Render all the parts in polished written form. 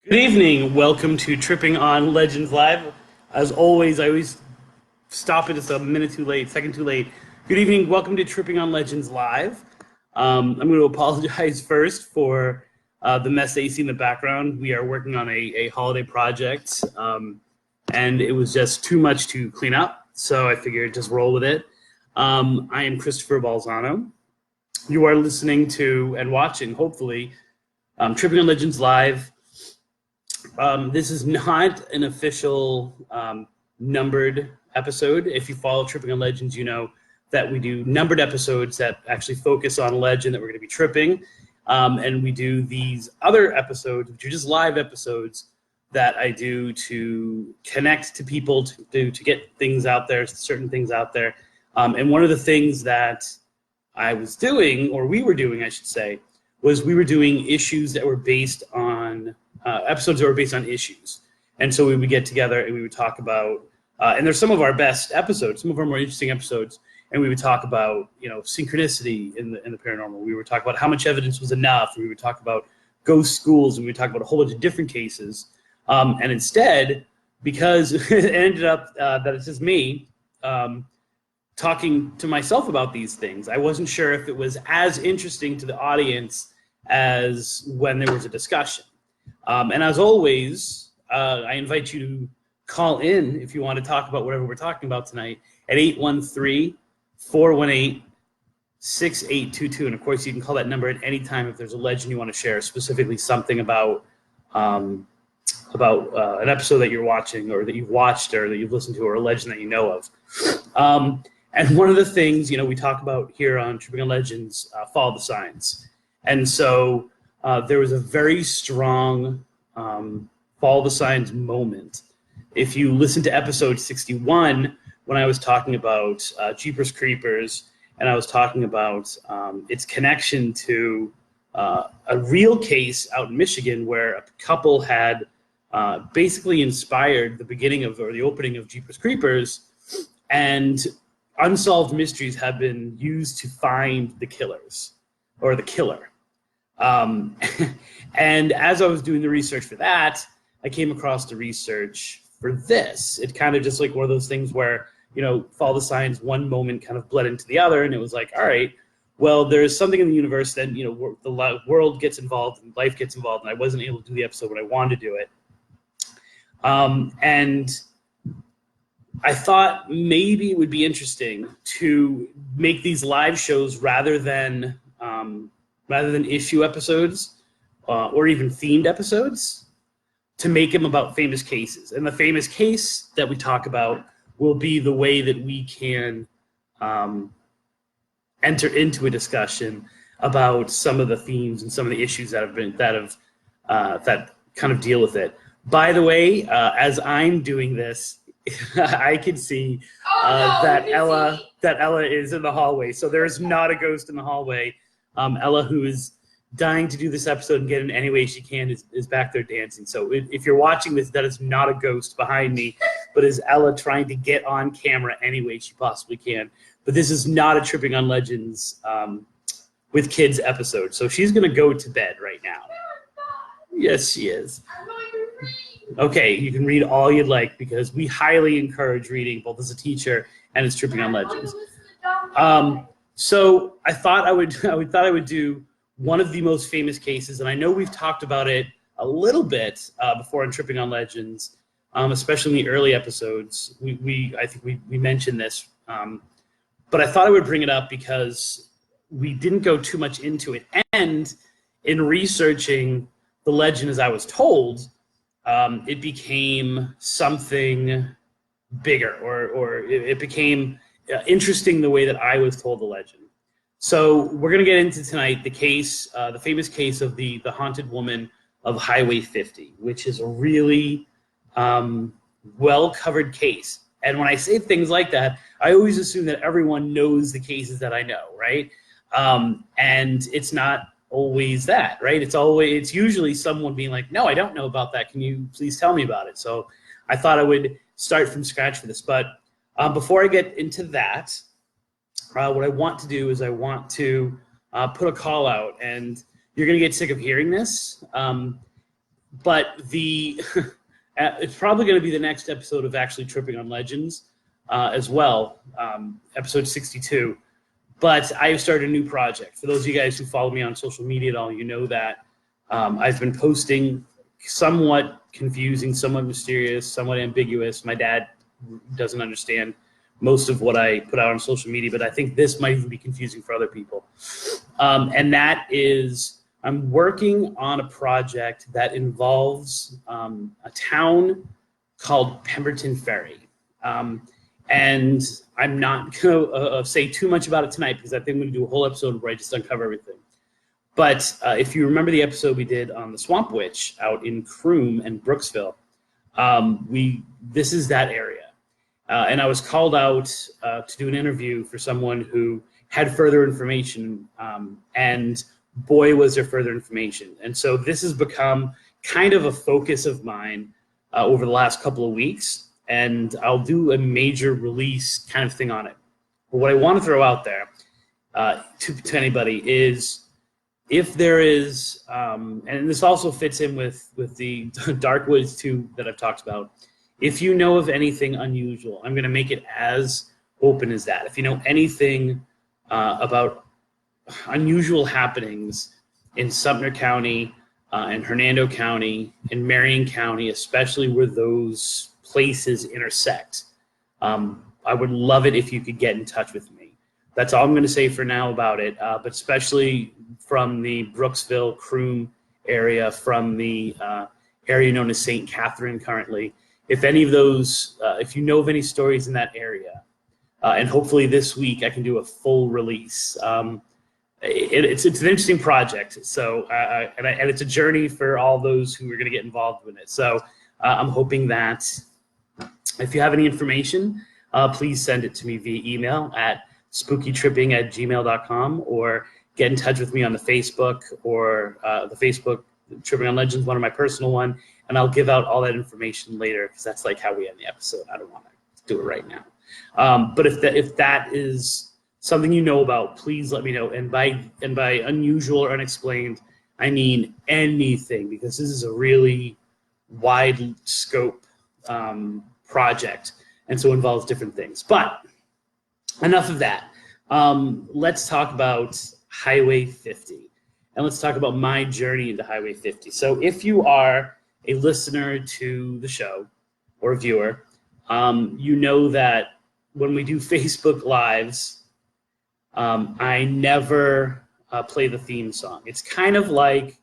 Good evening. Welcome to Tripping on Legends Live. As always, I always stop it just a minute too late, second too late. Good evening. Welcome to Tripping on Legends Live. I'm going to apologize first for the mess that you see in the background. We are working on a holiday project, and it was just too much to clean up, so I figured just roll with it. I am Christopher Balzano. You are listening to and watching, hopefully, Tripping on Legends Live. This is not an official numbered episode. If you follow Tripping on Legends, you know that we do numbered episodes that actually focus on a legend that we're going to be tripping. And we do these other episodes, which are just live episodes that I do to connect to people, to get things out there, certain things out there. And one of the things that I was doing, or we were doing, I should say, was we were doing issues that were based on episodes that were based on issues. And so we would get together and we would talk about, and there's some of our best episodes, some of our more interesting episodes, and we would talk about, synchronicity in the paranormal. We would talk about how much evidence was enough. We would talk about ghost schools, and we would talk about a whole bunch of different cases. And instead, because it ended up that it's just me talking to myself about these things, I wasn't sure if it was as interesting to the audience as when there was a discussion. And as always, I invite you to call in if you want to talk about whatever we're talking about tonight at 813-418-6822. And of course, you can call that number at any time if there's a legend you want to share, specifically something about an episode that you're watching or that you've watched or that you've listened to or a legend that you know of. And one of the things, we talk about here on Tripping on Legends, follow the signs. And so there was a very strong follow the signs moment. If you listen to episode 61, when I was talking about Jeepers Creepers, and I was talking about its connection to a real case out in Michigan where a couple had basically inspired the beginning of, or the opening of Jeepers Creepers, and Unsolved Mysteries have been used to find the killers, or the killer. And as I was doing the research for that, I came across the research for this. It kind of just like one of those things where, follow the signs, one moment kind of bled into the other, and it was like, all right, well, there's something in the universe that, the world gets involved and life gets involved, and I wasn't able to do the episode when I wanted to do it. And I thought maybe it would be interesting to make these live shows rather than issue episodes or even themed episodes, to make them about famous cases. And the famous case that we talk about will be the way that we can enter into a discussion about some of the themes and some of the issues that kind of deal with it. By the way, as I'm doing this, I can see that Ella is in the hallway. So there is not a ghost in the hallway. Ella, who is dying to do this episode and get in any way she can, is back there dancing. So if you're watching this, that is not a ghost behind me, but is Ella trying to get on camera any way she possibly can. But this is not a Tripping on Legends with kids episode. So she's going to go to bed right now. Yes, she is. Okay, you can read all you'd like because we highly encourage reading, both as a teacher and as Tripping on Legends. So I thought I would do one of the most famous cases, and I know we've talked about it a little bit before on Tripping on Legends, especially in the early episodes. I think we mentioned this, but I thought I would bring it up because we didn't go too much into it, and in researching the legend as I was told, it became something bigger, or it became interesting the way that I was told the legend. So we're going to get into tonight the case, the famous case of the haunted woman of Highway 50, which is a really well-covered case. And when I say things like that, I always assume that everyone knows the cases that I know, right? And it's not always that, right? It's usually someone being like, no, I don't know about that. Can you please tell me about it? So I thought I would start from scratch for this. But before I get into that, what I want to do is I want to put a call out, and you're going to get sick of hearing this. But it's probably going to be the next episode of actually Tripping on Legends as well, episode 62. But I've started a new project. For those of you guys who follow me on social media at all, you know that I've been posting somewhat confusing, somewhat mysterious, somewhat ambiguous. My dad doesn't understand most of what I put out on social media, but I think this might even be confusing for other people. And that is, I'm working on a project that involves a town called Pemberton Ferry. And I'm not going to say too much about it tonight because I think I'm going to do a whole episode where I just uncover everything. But if you remember the episode we did on the Swamp Witch out in Croom and Brooksville, this is that area. And I was called out to do an interview for someone who had further information, and boy, was there further information. And so this has become kind of a focus of mine over the last couple of weeks. And I'll do a major release kind of thing on it. But what I want to throw out there to anybody is, if there is, and this also fits in with the Dark Woods 2 that I've talked about, if you know of anything unusual, I'm going to make it as open as that. If you know anything about unusual happenings in Sumter County and Hernando County and Marion County, especially where those places intersect, I would love it if you could get in touch with me. That's all I'm going to say for now about it, but especially from the Brooksville, Croom area, from the area known as St. Catherine currently. If any of those, if you know of any stories in that area, and hopefully this week I can do a full release. It's an interesting project, so and it's a journey for all those who are going to get involved in it. So I'm hoping that if you have any information, please send it to me via email at spookytripping@gmail.com, or get in touch with me on the Facebook, or the Facebook Tripping on Legends, one of my personal one, and I'll give out all that information later because that's like how we end the episode. I don't want to do it right now. But if that is something you know about, please let me know. And by unusual or unexplained, I mean anything, because this is a really wide scope project, and so involves different things. But enough of that. Let's talk about Highway 50, and let's talk about my journey into Highway 50. So if you are a listener to the show or a viewer, you know that when we do Facebook Lives, I never play the theme song. It's kind of like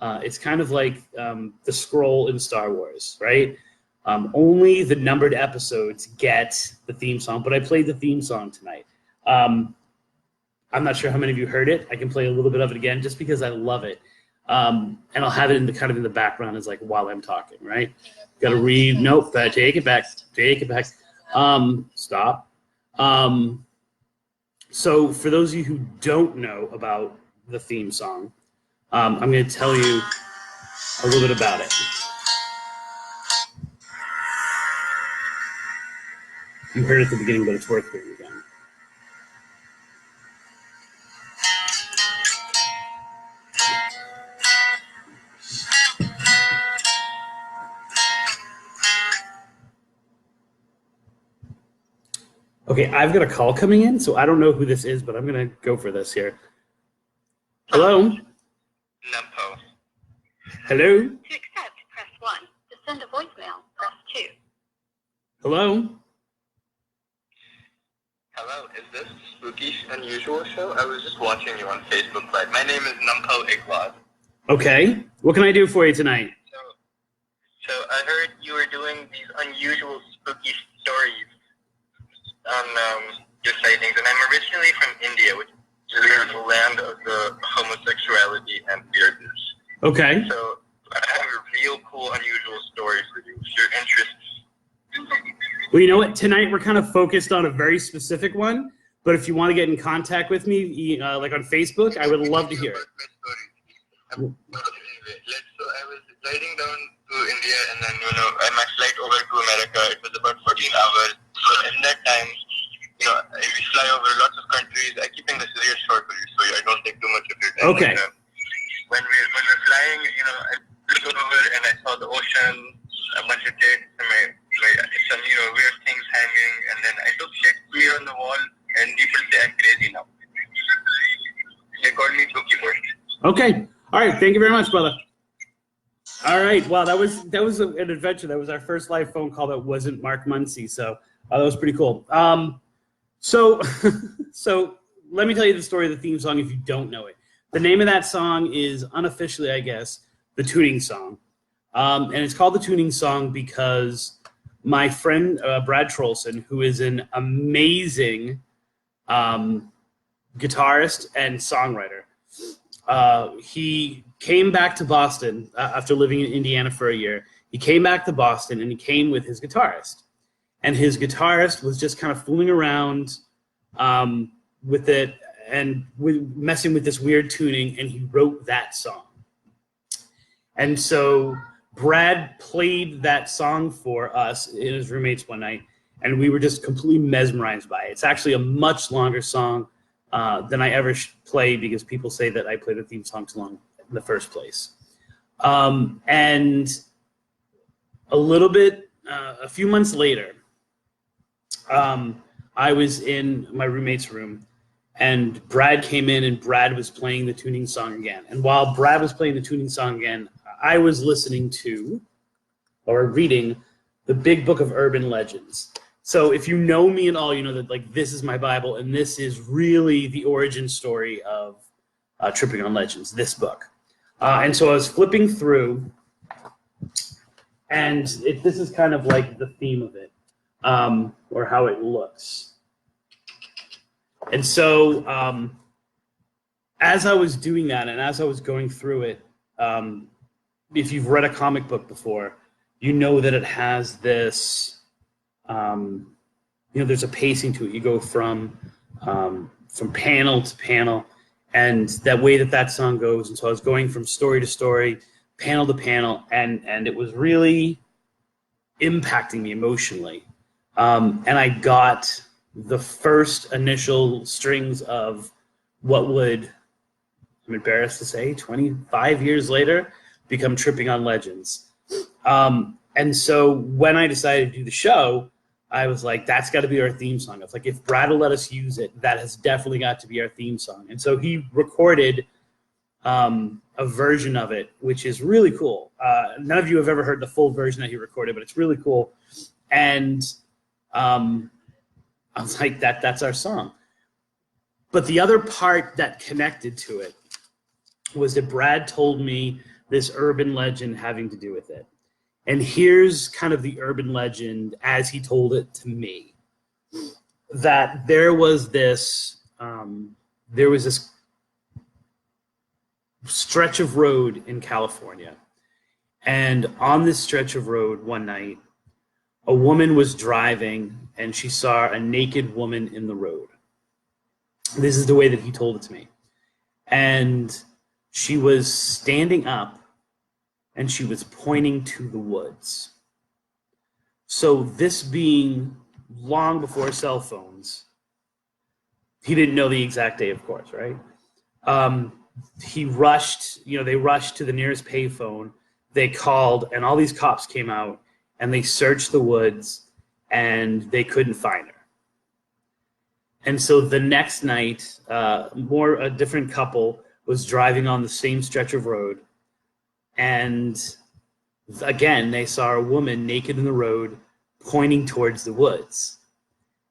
the scroll in Star Wars, right? Only the numbered episodes get the theme song, but I played the theme song tonight. I'm not sure how many of you heard it. I can play a little bit of it again just because I love it. And I'll have it in the background as like while I'm talking, right? Got to read. Nope. Take it back. Stop. So for those of you who don't know about the theme song, I'm going to tell you a little bit about it. You heard it at the beginning, but it's worth hearing again. Okay, I've got a call coming in, so I don't know who this is, but I'm going to go for this here. Hello? Numpo. Hello? To accept, press 1. To send a voicemail, press 2. Hello? Hello, is this Spooky Unusual Show? I was just watching you on Facebook Live. My name is Numpo Iglad. Okay. What can I do for you tonight? So I heard you were doing these unusual spooky stories on your sightings, and I'm originally from India, which is the land of the homosexuality and weirdness. Okay. So I have a real cool, unusual story for you. If you're interested. Well, you know what? Tonight we're kind of focused on a very specific one, but if you want to get in contact with me, like on Facebook, I would love to hear it. So I was riding down to India, and then, my flight over to America, it was about 14 hours. So in that time, we fly over lots of countries. I keeping this real short for you, so I don't take too much of your time. Okay. When we're flying, I look over and I Okay. All right. Thank you very much, brother. All right. Wow, that was an adventure. That was our first live phone call that wasn't Mark Muncy. So that was pretty cool. So so let me tell you the story of the theme song if you don't know it. The name of that song is unofficially, I guess, the tuning song. And it's called the tuning song because my friend Brad Trolson, who is an amazing guitarist and songwriter, he came back to Boston after living in Indiana for a year. He came back to Boston and he came with his guitarist. And his guitarist was just kind of fooling around with it and messing with this weird tuning, and he wrote that song. And so Brad played that song for us in his roommates one night, and we were just completely mesmerized by it. It's actually a much longer song than I ever play because people say that I play the theme song too long in the first place. And a few months later, I was in my roommate's room, and Brad came in, and Brad was playing the tuning song again. And while Brad was playing the tuning song again, I was listening to or reading the Big Book of Urban Legends. So if you know me at all, you know that like this is my Bible, and this is really the origin story of Tripping on Legends, this book. And so I was flipping through, and this is kind of like the theme of it, or how it looks. And so as I was doing that and as I was going through it, if you've read a comic book before, you know that it has this, there's a pacing to it. You go from panel to panel, and that way that song goes. And so I was going from story to story, panel to panel, and it was really impacting me emotionally. And I got the first initial strings of what would, I'm embarrassed to say, 25 years later, become Tripping on Legends. And so when I decided to do the show, I was like, that's got to be our theme song. It's like, if Brad will let us use it, that has definitely got to be our theme song. And so he recorded a version of it, which is really cool. None of you have ever heard the full version that he recorded, but it's really cool. And I was like, that's our song. But the other part that connected to it was that Brad told me this urban legend having to do with it. And here's kind of the urban legend as he told it to me. That there was this stretch of road in California. And on this stretch of road one night, a woman was driving and she saw a naked woman in the road. This is the way that he told it to me. And she was standing up and she was pointing to the woods. So this being long before cell phones, he didn't know the exact day, of course, right? He rushed, they rushed to the nearest payphone. They called, and all these cops came out, and they searched the woods, and they couldn't find her. And so the next night, a different couple was driving on the same stretch of road, and again, they saw a woman naked in the road pointing towards the woods.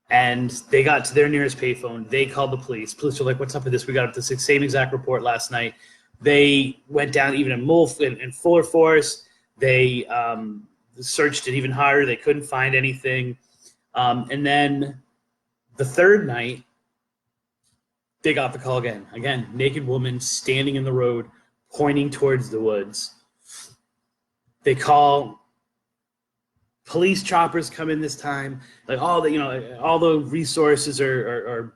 And they got to their nearest payphone. They called the police. Police were like, what's up with this? We got up to the same exact report last night. They went down even in fuller force. They searched it even harder. They couldn't find anything. And then the third night, they got the call again. Again, naked woman standing in the road, pointing towards the woods. They call. Police choppers come in this time. Like all the resources are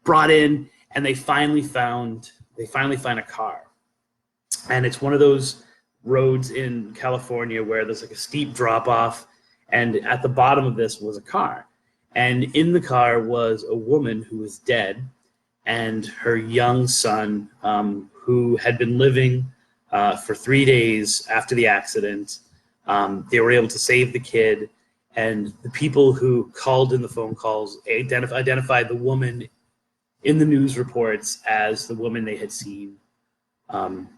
brought in, and they finally find a car. And it's one of those roads in California where there's like a steep drop off, and at the bottom of this was a car. And in the car was a woman who was dead, and her young son, who had been living for 3 days after the accident. They were able to save the kid, and the people who called in the phone calls identified the woman in the news reports as the woman they had seen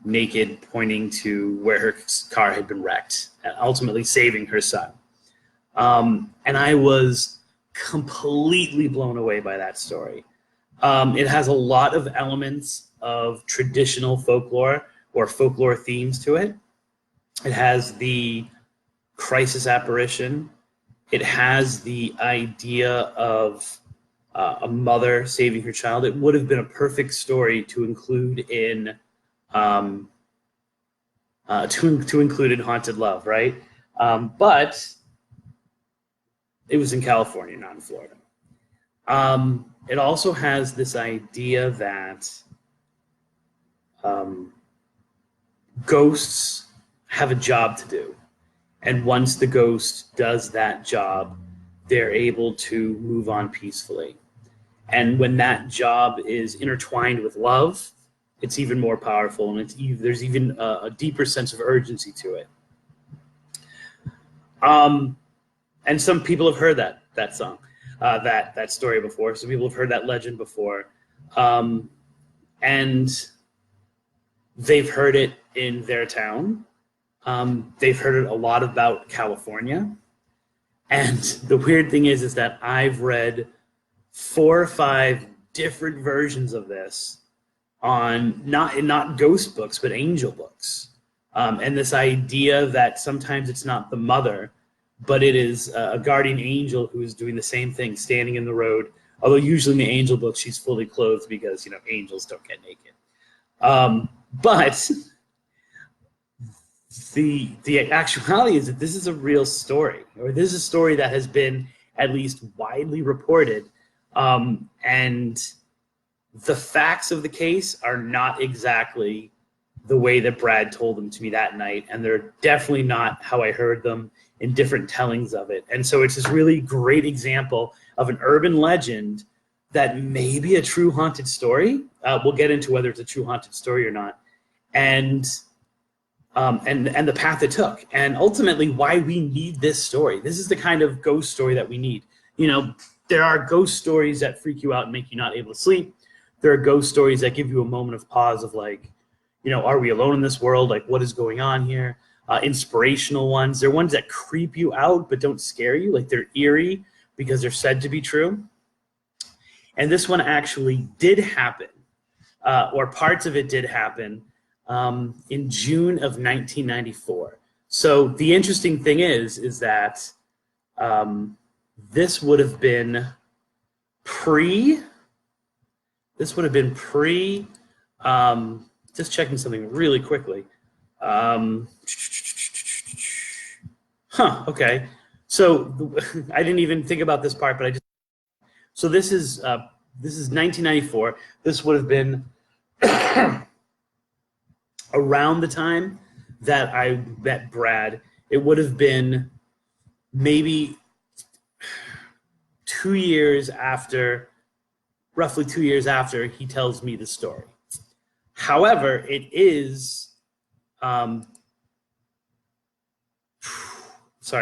naked, pointing to where her car had been wrecked, and ultimately saving her son. And I was completely blown away by that story. It has a lot of elements of traditional folklore or folklore themes to it. It has the crisis apparition. It has the idea of a mother saving her child. It would have been a perfect story to include in to include in Haunted Love, right? But it was in California, not in Florida. It also has this idea that ghosts have a job to do. And once the ghost does that job, they're able to move on peacefully. And when that job is intertwined with love, it's even more powerful, and there's even a deeper sense of urgency to it. And some people have heard that song, that story before. Some people have heard that legend before, and they've heard it in their town. They've heard it a lot about California. And the weird thing is that I've read 4 or 5 different versions of this on not ghost books, but angel books. And this idea that sometimes it's not the mother, but it is a guardian angel who is doing the same thing, standing in the road. Although usually in the angel book, she's fully clothed because, angels don't get naked. But the actuality is that this is a real story, or this is a story that has been at least widely reported. And the facts of the case are not exactly the way that Brad told them to me that night, and they're definitely not how I heard them in different tellings of it. And so it's this really great example of an urban legend that may be a true haunted story. We'll get into whether it's a true haunted story or not, and the path it took, and ultimately why we need this story. This is the kind of ghost story that we need. There are ghost stories that freak you out and make you not able to sleep. There are ghost stories that give you a moment of pause of like, are we alone in this world? Like, what is going on here? Inspirational ones. They're ones that creep you out but don't scare you. Like, they're eerie because they're said to be true. And this one actually did happen, or parts of it did happen, in June of 1994. So the interesting thing is that this would have been pre, just checking something really quickly. Okay. So I didn't even think about this part, but so this is 1994. This would have been around the time that I met Brad. It would have been maybe roughly 2 years after he tells me the story. However, it is, sorry,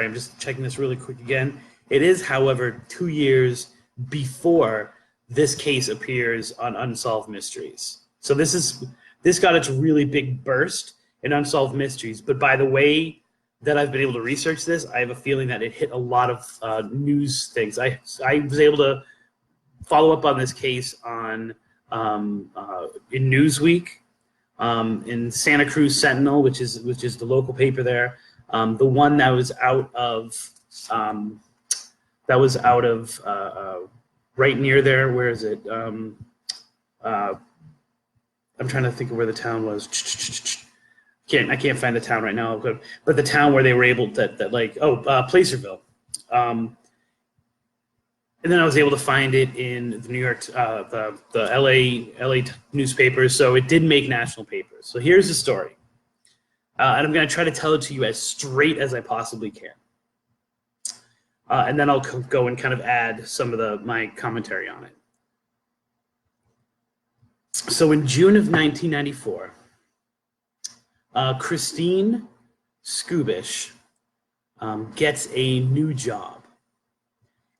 I'm just checking this really quick again. It is, however, 2 years before this case appears on Unsolved Mysteries. So this got its really big burst in Unsolved Mysteries. But by the way that I've been able to research this, I have a feeling that it hit a lot of news things. I was able to follow up on this case on in Newsweek, in Santa Cruz Sentinel, which is the local paper there. The one that was out of right near there. Where is it? I'm trying to think of where the town was. I can't find the town right now. But the town where they were able Placerville. And then I was able to find it in the New York, the LA newspapers. So it did make national papers. So here's the story. And I'm going to try to tell it to you as straight as I possibly can. And then I'll go and kind of add some of my commentary on it. So in June of 1994, Christine Skubish gets a new job.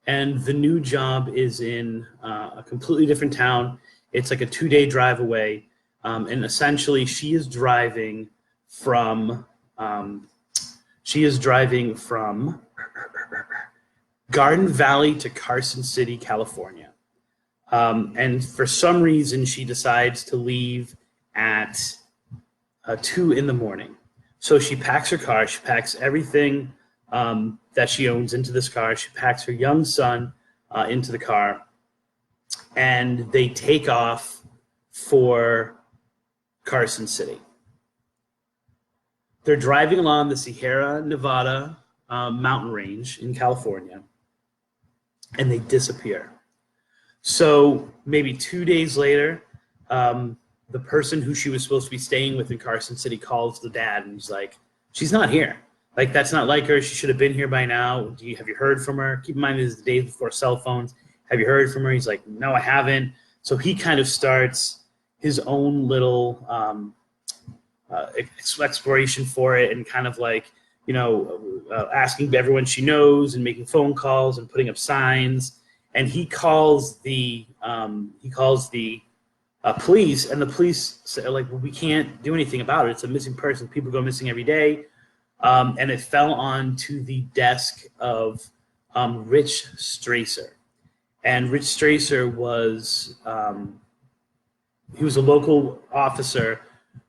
And the new job is in a completely different town. It's like a 2-day drive away. and essentially she is driving from Garden Valley to Carson City, California. And for some reason, she decides to leave at 2 in the morning. So she packs her car. She packs everything that she owns into this car. She packs her young son into the car. And they take off for Carson City. They're driving along the Sierra Nevada mountain range in California. And they disappear. So maybe 2 days later, the person who she was supposed to be staying with in Carson City calls the dad, and he's like, she's not here. Like, that's not like her. She should have been here by now. Have you heard from her? Keep in mind, this is the days before cell phones. Have you heard from her? He's like, no, I haven't. So he kind of starts his own little exploration for it, and kind of like, asking everyone she knows and making phone calls and putting up signs. And he calls the police, and the police say, like, well, we can't do anything about it. It's a missing person. People go missing every day. And it fell onto the desk of Rich Stracer. And Rich Stracer was he was a local officer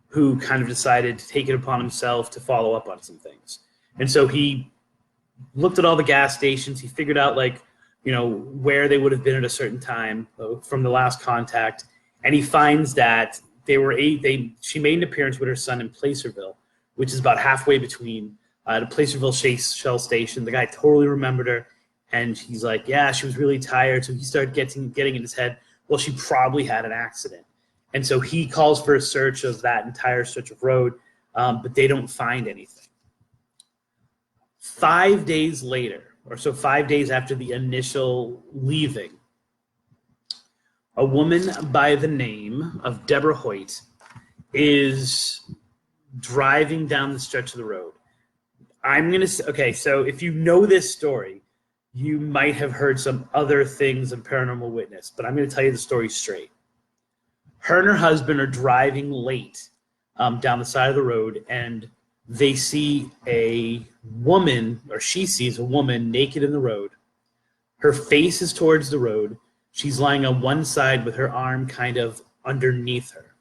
who kind of decided to take it upon himself to follow up on some things. And so he looked at all the gas stations. He figured out, like, where they would have been at a certain time from the last contact. And he finds that she made an appearance with her son in Placerville, which is about halfway between the Placerville Shell Station. The guy totally remembered her, and he's like, yeah, she was really tired. So he started getting in his head, well, she probably had an accident. And so he calls for a search of that entire stretch of road, but they don't find anything. 5 days later, or so 5 days after the initial leaving, a woman by the name of Deborah Hoyt is driving down the stretch of the road. I'm going to say, okay, so if you know this story, you might have heard some other things in Paranormal Witness, but I'm going to tell you the story straight. Her and her husband are driving late down the side of the road, and they see a woman, or she sees a woman naked in the road. Her face is towards the road. She's lying on one side with her arm kind of underneath her.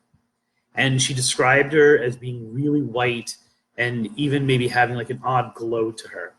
And she described her as being really white and even maybe having like an odd glow to her.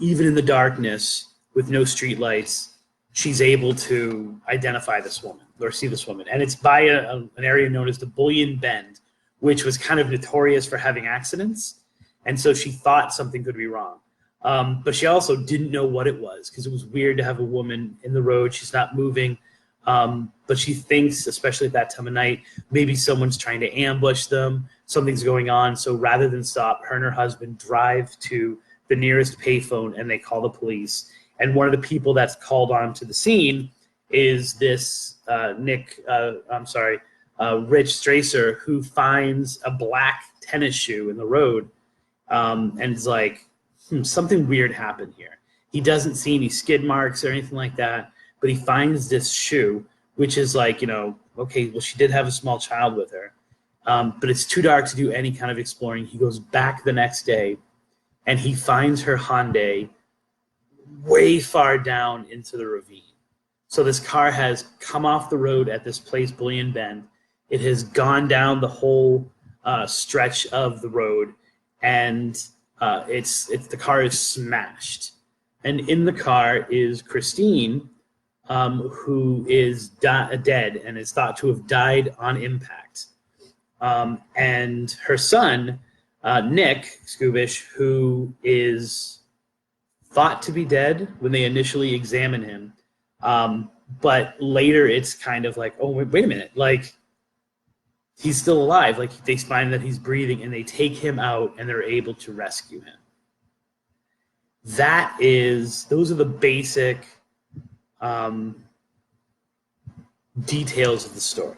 Even in the darkness with no street lights, she's able to identify this woman or see this woman. And it's by an area known as the Bullion Bend, which was kind of notorious for having accidents. And so she thought something could be wrong. But she also didn't know what it was, because it was weird to have a woman in the road. She's not moving. But she thinks, especially at that time of night, maybe someone's trying to ambush them. Something's going on. So rather than stop, her and her husband drive to the nearest payphone, and they call the police. And one of the people that's called on to the scene is this Rich Stracer, who finds a black tennis shoe in the road, and is like, something weird happened here. He doesn't see any skid marks or anything like that, but he finds this shoe, which is like, okay, well, she did have a small child with her, but it's too dark to do any kind of exploring. He goes back the next day, and he finds her Hyundai way far down into the ravine. So this car has come off the road at this place, Bullion Bend. It has gone down the whole stretch of the road, and the car is smashed. And in the car is Christine, who is dead and is thought to have died on impact. And her son, Nick Skubish, who is thought to be dead when they initially examine him. But later it's kind of like, oh, wait a minute, like, he's still alive. Like, they find that he's breathing, and they take him out, and they're able to rescue him. Those are the basic details of the story.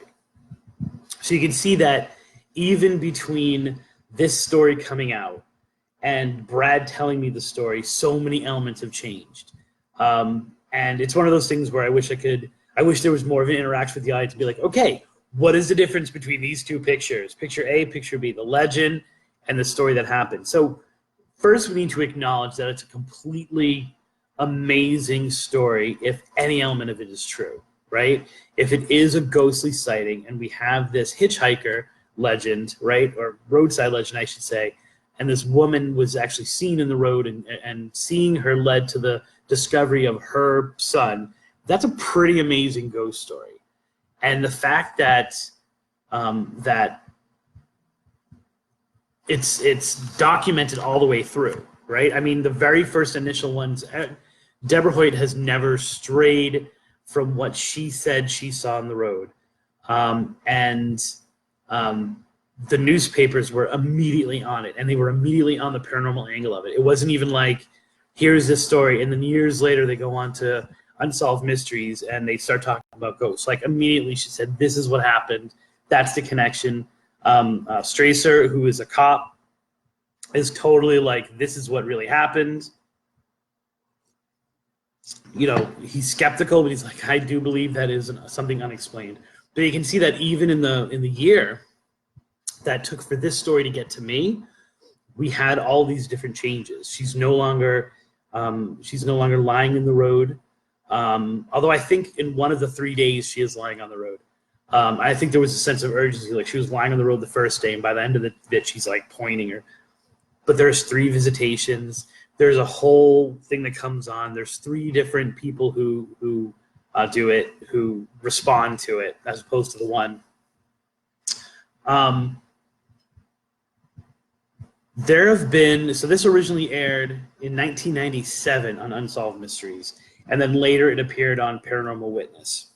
So you can see that even between this story coming out and Brad telling me the story, so many elements have changed. And it's one of those things where I wish there was more of an interaction with the audience to be like, okay, what is the difference between these two pictures? Picture A, picture B, the legend and the story that happened. So first we need to acknowledge that it's a completely amazing story if any element of it is true, right? If it is a ghostly sighting and we have this hitchhiker legend, right, or roadside legend, I should say, and this woman was actually seen in the road and seeing her led to the discovery of her son, that's a pretty amazing ghost story. And the fact that that it's documented all the way through, right? I mean, the very first initial ones, Deborah Hoyt has never strayed from what she said she saw on the road. The newspapers were immediately on it, and they were immediately on the paranormal angle of it. It wasn't even like, here's this story, and then years later they go on to Unsolved Mysteries, and they start talking about ghosts. Like, immediately she said, this is what happened. That's the connection. Stracer, who is a cop, is totally like, this is what really happened. You know, he's skeptical, but he's like, I do believe that is something unexplained. But you can see that even in the year that took for this story to get to me, we had all these different changes. She's no longer lying in the road. Although I think in one of the 3 days she is lying on the road. I think there was a sense of urgency, like she was lying on the road the first day, and by the end of the bit, she's like pointing her. But there's 3 visitations. There's a whole thing that comes on. There's 3 different people who do it, who respond to it, as opposed to the one. There have been, so this originally aired in 1997 on Unsolved Mysteries, and then later it appeared on Paranormal Witness.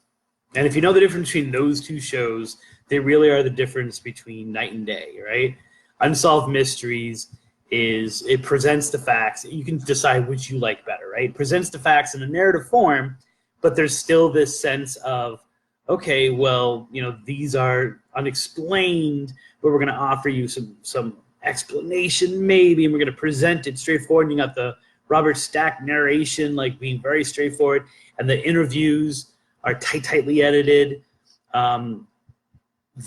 And if you know the difference between those 2 shows, they really are the difference between night and day, right? Unsolved Mysteries it presents the facts. You can decide which you like better, right? It presents the facts in a narrative form, but there's still this sense of, okay, well, you know, these are unexplained, but we're going to offer you some explanation maybe, and we're going to present it straightforward. And you got the Robert Stack narration, like being very straightforward, and the interviews are tightly edited.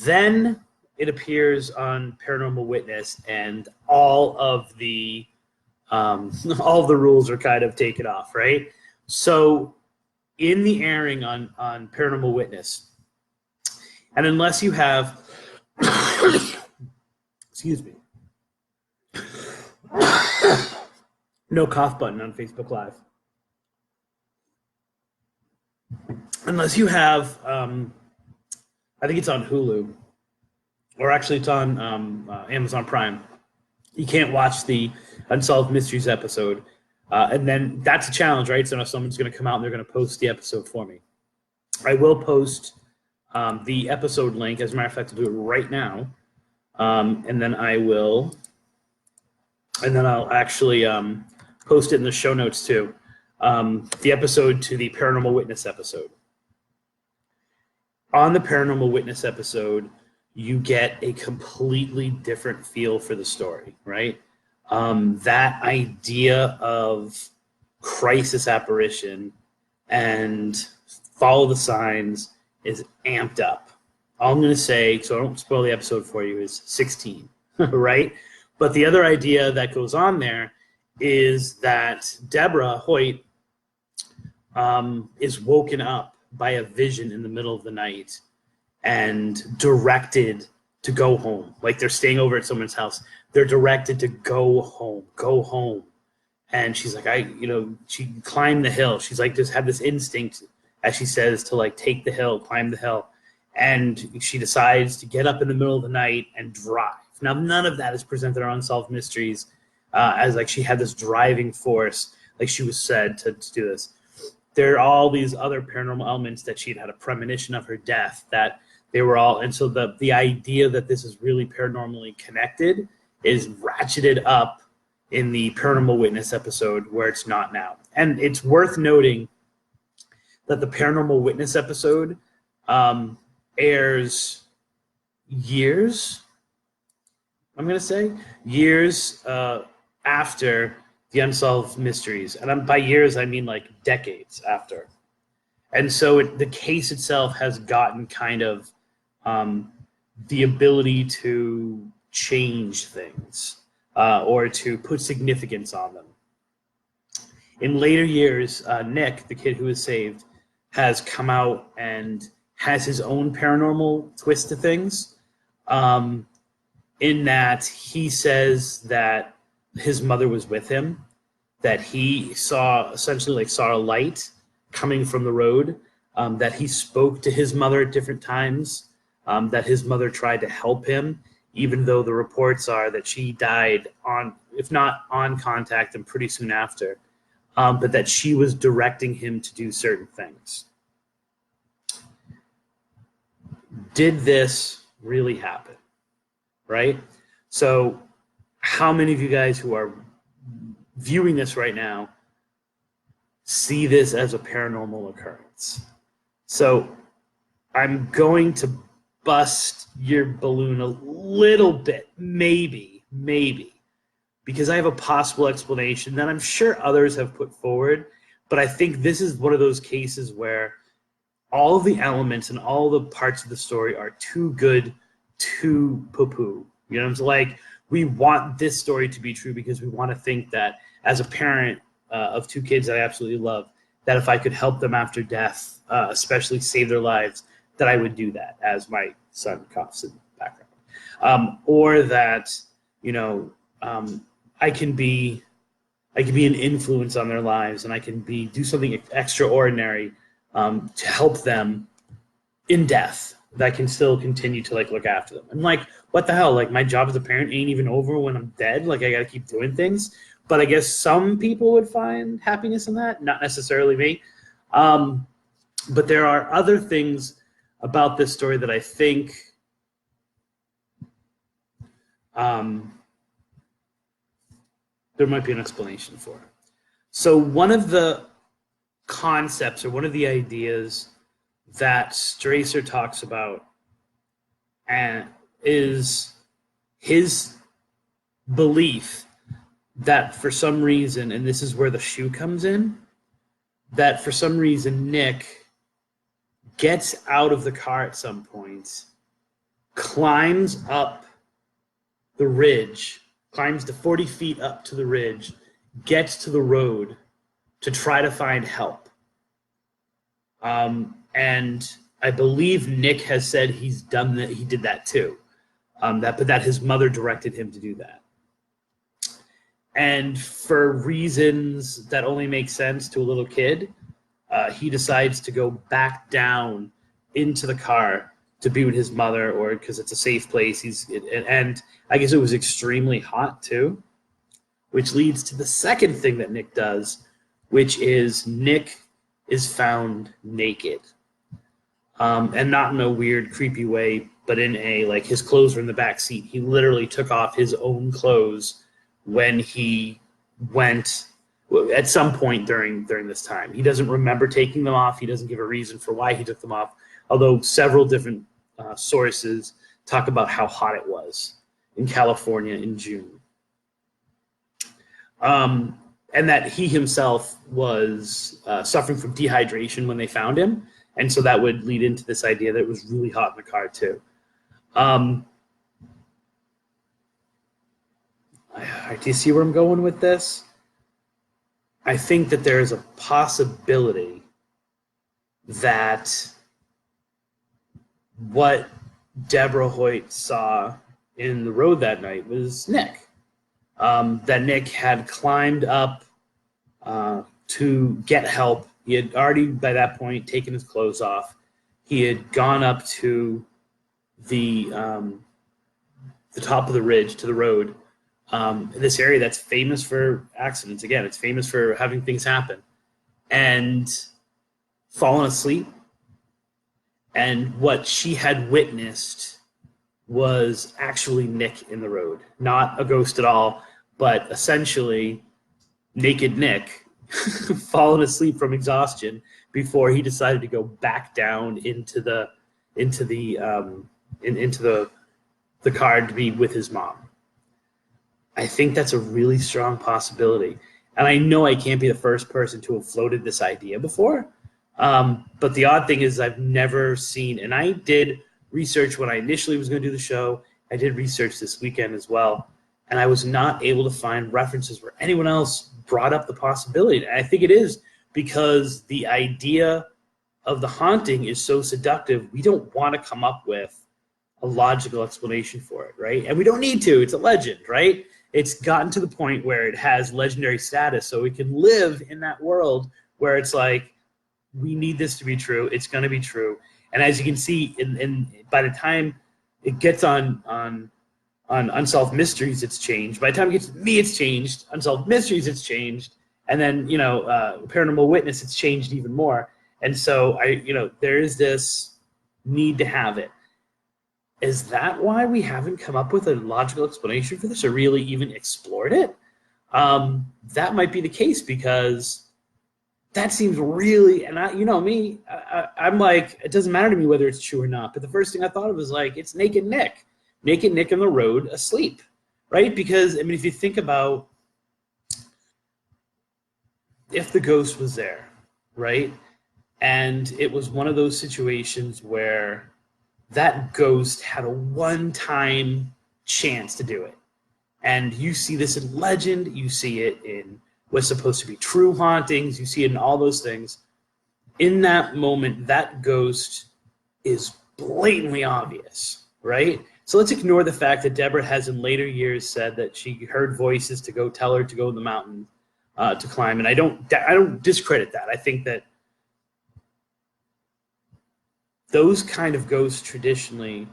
Then it appears on Paranormal Witness, and all of the rules are kind of taken off, right? So in the airing on Paranormal Witness, and unless you have excuse me, no cough button on Facebook Live. Unless you have, I think it's on Hulu, or actually it's on Amazon Prime. You can't watch the Unsolved Mysteries episode. And then that's a challenge, right? So now someone's going to come out and they're going to post the episode for me. I will post the episode link. As a matter of fact, I'll do it right now. And then I'll actually post it in the show notes too. The episode to the Paranormal Witness episode. On the Paranormal Witness episode, you get a completely different feel for the story, right? That idea of crisis apparition and follow the signs is amped up. All I'm going to say, so I don't spoil the episode for you, is 16, right? But the other idea that goes on there is that Deborah Hoyt is woken up by a vision in the middle of the night and directed to go home. Like they're staying over at someone's house. They're directed to go home. And she's like, she climbed the hill. She's like, just had this instinct, as she says, to like take the hill, climb the hill. And she decides to get up in the middle of the night and drive. Now, none of that is presented on Unsolved Mysteries as like she had this driving force, like she was said to do this. There are all these other paranormal elements that she'd had a premonition of her death, that they were all, and so the idea that this is really paranormally connected is ratcheted up in the Paranormal Witness episode, where it's not now. And it's worth noting that the Paranormal Witness episode airs years, I'm going to say, years after the Unsolved Mysteries. And by years, I mean like decades after. And so the case itself has gotten kind of the ability to change things or to put significance on them. In later years, Nick, the kid who was saved, has come out and has his own paranormal twist to things, in that he says that his mother was with him, that he saw a light coming from the road, that he spoke to his mother at different times, that his mother tried to help him, even though the reports are that she died if not on contact, and pretty soon after, but that she was directing him to do certain things. Did this really happen? Right? So how many of you guys who are viewing this right now see this as a paranormal occurrence? So I'm going to bust your balloon a little bit, maybe, because I have a possible explanation that I'm sure others have put forward, but I think this is one of those cases where all of the elements and all the parts of the story are too good to poo-poo. You know, it's like, we want this story to be true because we want to think that as a parent of two kids that I absolutely love, that if I could help them after death, especially save their lives, that I would do that, as my son coughs in the background. Or that, you know, I can be an influence on their lives, and I can do something extraordinary to help them in death, that can still continue to like look after them. I'm like, what the hell? Like, my job as a parent ain't even over when I'm dead. Like, I got to keep doing things. But I guess some people would find happiness in that, not necessarily me. But there are other things about this story that I think there might be an explanation for. So one of the concepts, or one of the ideas that Stracer talks about, and is his belief that for some reason, and this is where the shoe comes in, that for some reason Nick gets out of the car at some point, climbs up the ridge, climbs the 40 feet up to the ridge, gets to the road to try to find help. And I believe Nick has said he's done that. He did that too. But that his mother directed him to do that. And for reasons that only make sense to a little kid, he decides to go back down into the car to be with his mother, or because it's a safe place. And I guess it was extremely hot too, which leads to the second thing that Nick does, which is Nick is found naked. And not in a weird, creepy way, but in a, like, his clothes were in the back seat. He literally took off his own clothes when he went, at some point during this time. He doesn't remember taking them off. He doesn't give a reason for why he took them off, although several different sources talk about how hot it was in California in June. And that he himself was suffering from dehydration when they found him. And so that would lead into this idea that it was really hot in the car too. Do you see where I'm going with this? I think that there is a possibility that what Deborah Hoyt saw in the road that night was Nick. That Nick had climbed up to get help. He had already, by that point, taken his clothes off. He had gone up to the top of the ridge, to the road, this area that's famous for accidents. Again, it's famous for having things happen. And fallen asleep. And what she had witnessed was actually Nick in the road. Not a ghost at all, but essentially naked Nick fallen asleep from exhaustion before he decided to go back down into the car to be with his mom. I think that's a really strong possibility. And I know I can't be the first person to have floated this idea before. But the odd thing is I've never seen, and I did research when I initially was going to do the show. I did research this weekend as well, and I was not able to find references where anyone else brought up the possibility. And I think it is because the idea of the haunting is so seductive, we don't want to come up with a logical explanation for it, right? And we don't need to. It's a legend, right? It's gotten to the point where it has legendary status, so we can live in that world where it's like, we need this to be true. It's going to be true. And as you can see, by the time it gets on Unsolved Mysteries, it's changed. By the time it gets to me, it's changed. Unsolved Mysteries, it's changed. And then, Paranormal Witness, it's changed even more. And so, there is this need to have it. Is that why we haven't come up with a logical explanation for this or really even explored it? That might be the case because that seems really, and I'm like, it doesn't matter to me whether it's true or not. But the first thing I thought of was like, it's Naked Nick on the road asleep, right? Because, if you think about if the ghost was there, right? And it was one of those situations where that ghost had a one-time chance to do it. And you see this in legend, you see it in what's supposed to be true hauntings, you see it in all those things. In that moment, that ghost is blatantly obvious, right? So let's ignore the fact that Deborah has in later years said that she heard voices to go tell her to go to the mountain to climb. And I don't discredit that. I think that those kind of ghosts traditionally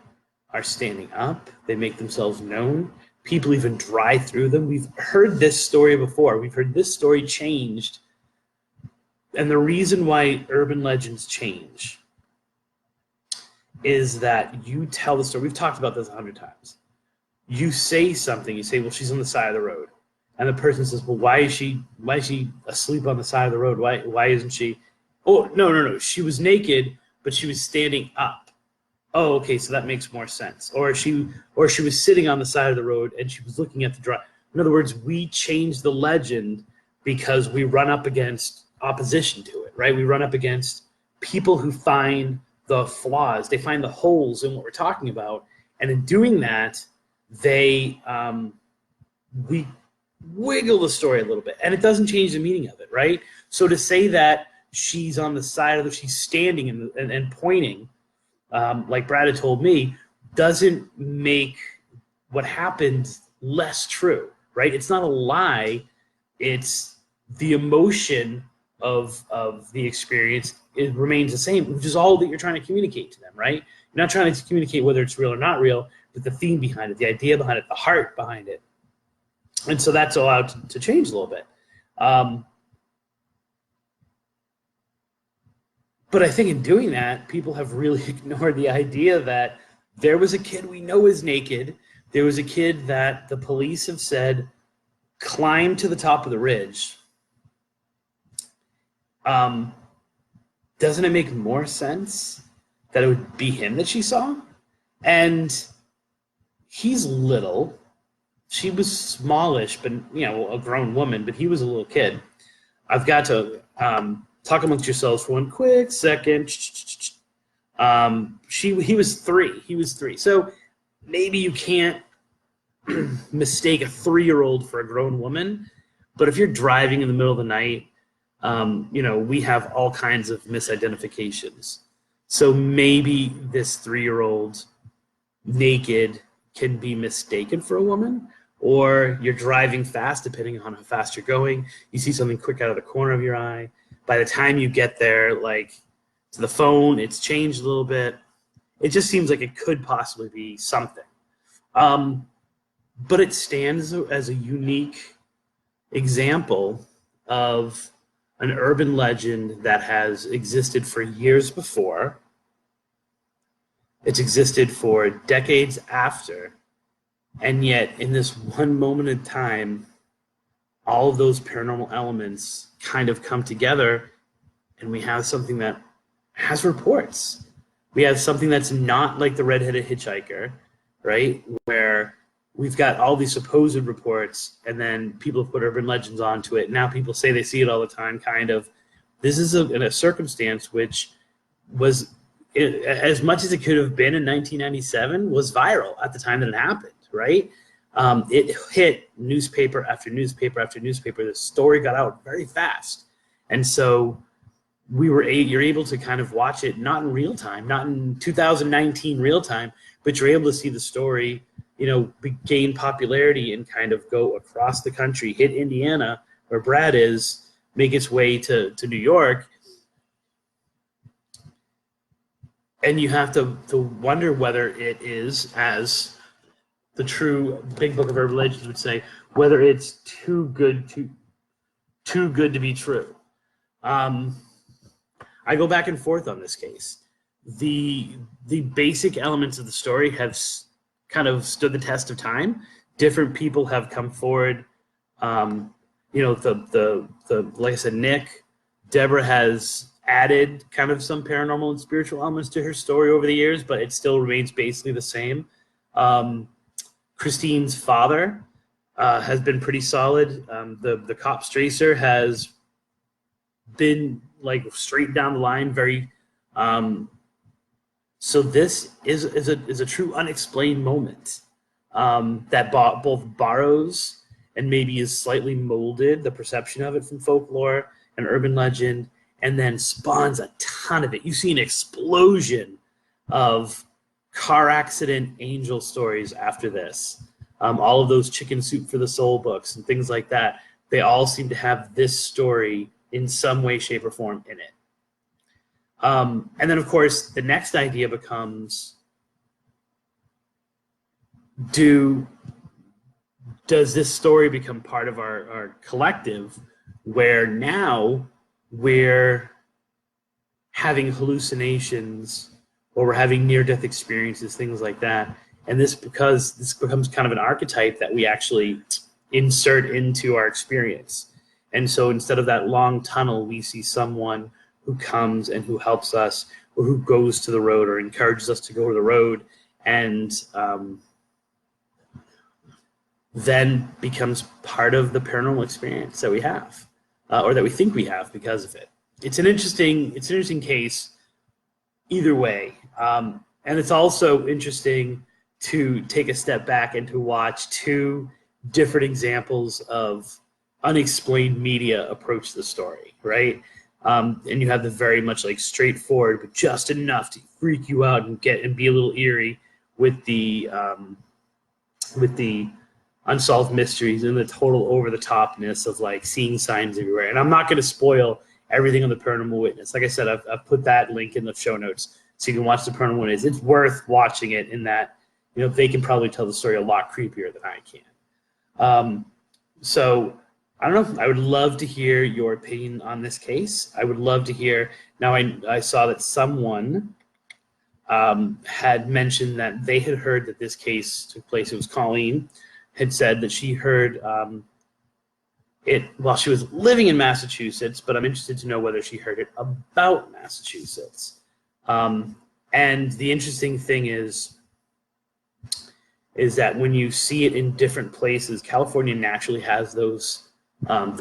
are standing up. They make themselves known. People even drive through them. We've heard this story before. We've heard this story changed. And the reason why urban legends change is that you tell the story. We've talked about this 100 times. You say something. You say, well, she's on the side of the road. And the person says, well, why is she asleep on the side of the road? Why isn't she? Oh, no. She was naked, but she was standing up. Oh, okay, so that makes more sense. Or she was sitting on the side of the road and she was looking at the drive. In other words, we change the legend because we run up against opposition to it, right? We run up against people who find the flaws. They find the holes in what we're talking about. And in doing that, we wiggle the story a little bit. And it doesn't change the meaning of it, right? So to say that she's on the side of she's standing and pointing, like Brad had told me, doesn't make what happened less true, right? It's not a lie. It's the emotion of the experience. It remains the same, which is all that you're trying to communicate to them, right? You're not trying to communicate whether it's real or not real, but the theme behind it, the idea behind it, the heart behind it. And so that's allowed to change a little bit. But I think in doing that, people have really ignored the idea that there was a kid we know is naked. There was a kid that the police have said climbed to the top of the ridge. Doesn't it make more sense that it would be him that she saw? And he's little. She was smallish, but a grown woman, but he was a little kid. I've got to talk amongst yourselves for one quick second. He was 3. He was 3. So maybe you can't mistake a 3-year-old for a grown woman, but if you're driving in the middle of the night, we have all kinds of misidentifications. So maybe this 3-year-old naked can be mistaken for a woman, or you're driving fast, depending on how fast you're going. You see something quick out of the corner of your eye. By the time you get there, to the phone, it's changed a little bit. It just seems like it could possibly be something. But it stands as a unique example of an urban legend that has existed for years before. It's existed for decades after. And yet, in this one moment in time, all of those paranormal elements kind of come together, and we have something that has reports. We have something that's not like the redheaded hitchhiker, right? Where we've got all these supposed reports, and then people have put urban legends onto it. Now people say they see it all the time, kind of. This is in a circumstance which was as much as it could have been in 1997, was viral at the time that it happened, right? It hit newspaper after newspaper after newspaper. The story got out very fast. And so you're able to kind of watch it, not in real time, not in 2019 real time, but you're able to see the story, gain popularity and kind of go across the country, hit Indiana, where Brad is, make its way to New York. And you have to wonder whether it is, as the true Big Book of Urban Legends would say, whether it's too good to be true. I go back and forth on this case. The basic elements of the story have kind of stood the test of time. Different people have come forward. Like I said, Nick, Deborah has added kind of some paranormal and spiritual elements to her story over the years, but it still remains basically the same. Christine's father has been pretty solid. The cop Stracer has been like straight down the line, very. So this is a true unexplained moment that both borrows and maybe is slightly molded the perception of it from folklore and urban legend, and then spawns a ton of it. You see an explosion of car accident angel stories after this. All of those Chicken Soup for the Soul books and things like that, they all seem to have this story in some way, shape, or form in it. And then, of course, the next idea becomes, does this story become part of our collective, where now we're having hallucinations or we're having near-death experiences, things like that. And this becomes kind of an archetype that we actually insert into our experience. And so instead of that long tunnel, we see someone who comes and who helps us, or who goes to the road or encourages us to go to the road, and then becomes part of the paranormal experience that we have, or that we think we have because of it. It's an interesting case either way. And it's also interesting to take a step back and to watch two different examples of unexplained media approach the story, right? And you have the very much like straightforward, but just enough to freak you out and be a little eerie with the Unsolved Mysteries and the total over the topness of like seeing signs everywhere. And I'm not going to spoil everything on the Paranormal Witness. Like I said, I've put that link in the show notes so you can watch the Paranormal Witness. It's worth watching it in that, they can probably tell the story a lot creepier than I can. So I don't know. I would love to hear your opinion on this case. I would love to hear. Now, I saw that someone had mentioned that they had heard that this case took place. It was Colleen had said that she heard it while she was living in Massachusetts, but I'm interested to know whether she heard it about Massachusetts. And the interesting thing is that when you see it in different places, California naturally has those kind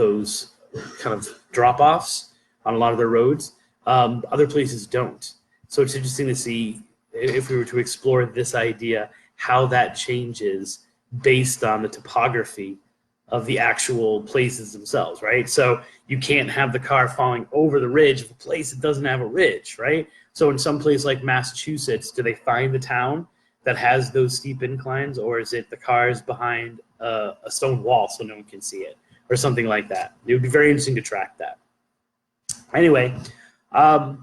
of drop-offs on a lot of their roads. Other places don't. So it's interesting to see, if we were to explore this idea, how that changes based on the topography of the actual places themselves, right? So you can't have the car falling over the ridge of a place that doesn't have a ridge, right? So in some place like Massachusetts, do they find the town that has those steep inclines, or is it the cars behind a stone wall so no one can see it, or something like that? It would be very interesting to track that. Anyway, that's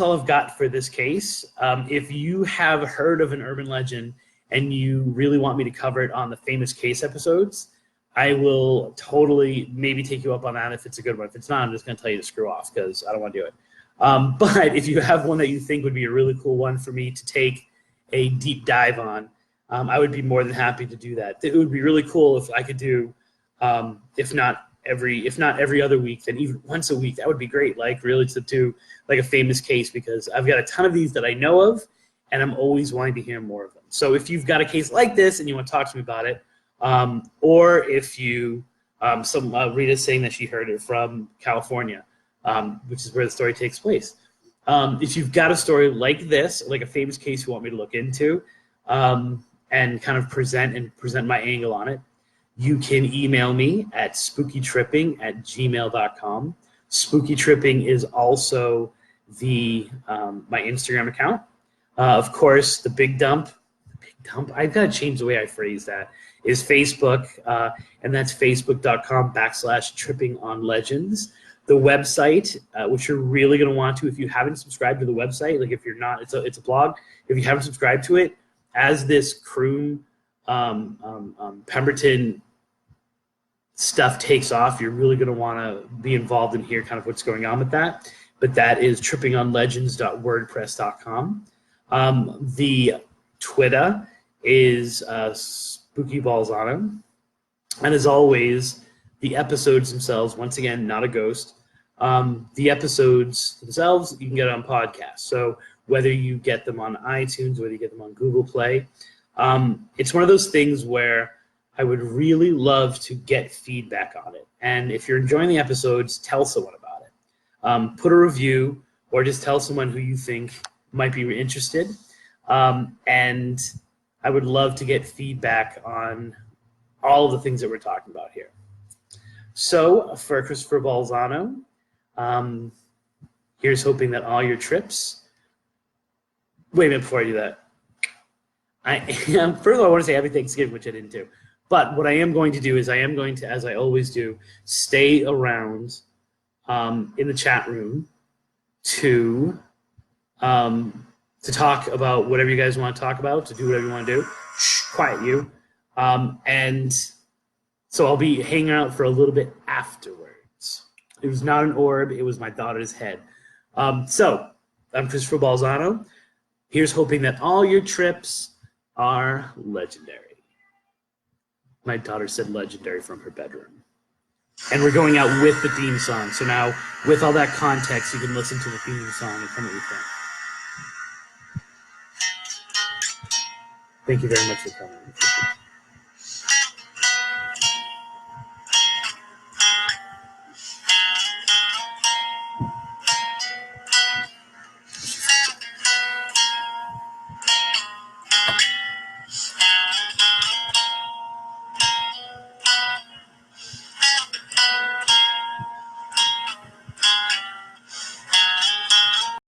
all I've got for this case. If you have heard of an urban legend and you really want me to cover it on the famous case episodes, I will totally maybe take you up on that if it's a good one. If it's not, I'm just going to tell you to screw off because I don't want to do it. But if you have one that you think would be a really cool one for me to take a deep dive on, I would be more than happy to do that. It would be really cool if I could do, if not every other week, then even once a week. That would be great. Like really to do like a famous case, because I've got a ton of these that I know of, and I'm always wanting to hear more of them. So if you've got a case like this and you want to talk to me about it, or if you, Rita's saying that she heard it from California, which is where the story takes place. If you've got a story like this, like a famous case you want me to look into, and kind of present my angle on it, you can email me at spookytripping@gmail.com. Spookytripping is also my Instagram account. Of course, the big dump, I've got to change the way I phrase that, is Facebook, and that's facebook.com/trippingonlegends. The website, which you're really going to want to, if you haven't subscribed to the website, like if you're not, it's a blog. If you haven't subscribed to it, as this Croom Pemberton stuff takes off, you're really going to want to be involved in here, kind of what's going on with that. But that is trippingonlegends.wordpress.com. The Twitter is Spooky Balzano. And as always, the episodes themselves, once again, not a ghost. The episodes themselves, you can get on podcasts. So whether you get them on iTunes, whether you get them on Google Play, it's one of those things where I would really love to get feedback on it. And if you're enjoying the episodes, tell someone about it. Put a review, or just tell someone who you think might be interested. And I would love to get feedback on all of the things that we're talking about here. So for Christopher Balzano, here's hoping that all your trips. Wait a minute before I do that. First of all, I want to say happy Thanksgiving, which I didn't do. But what I am going to do is I am going to, as I always do, stay around in the chat room to talk about whatever you guys want to talk about, to do whatever you want to do. Shh, quiet you. And so I'll be hanging out for a little bit afterwards. It was not an orb. It was my daughter's head. So I'm Christopher Balzano. Here's hoping that all your trips are legendary. My daughter said legendary from her bedroom. And we're going out with the theme song. So now, with all that context, you can listen to the theme song and tell me what you think. Thank you very much for coming.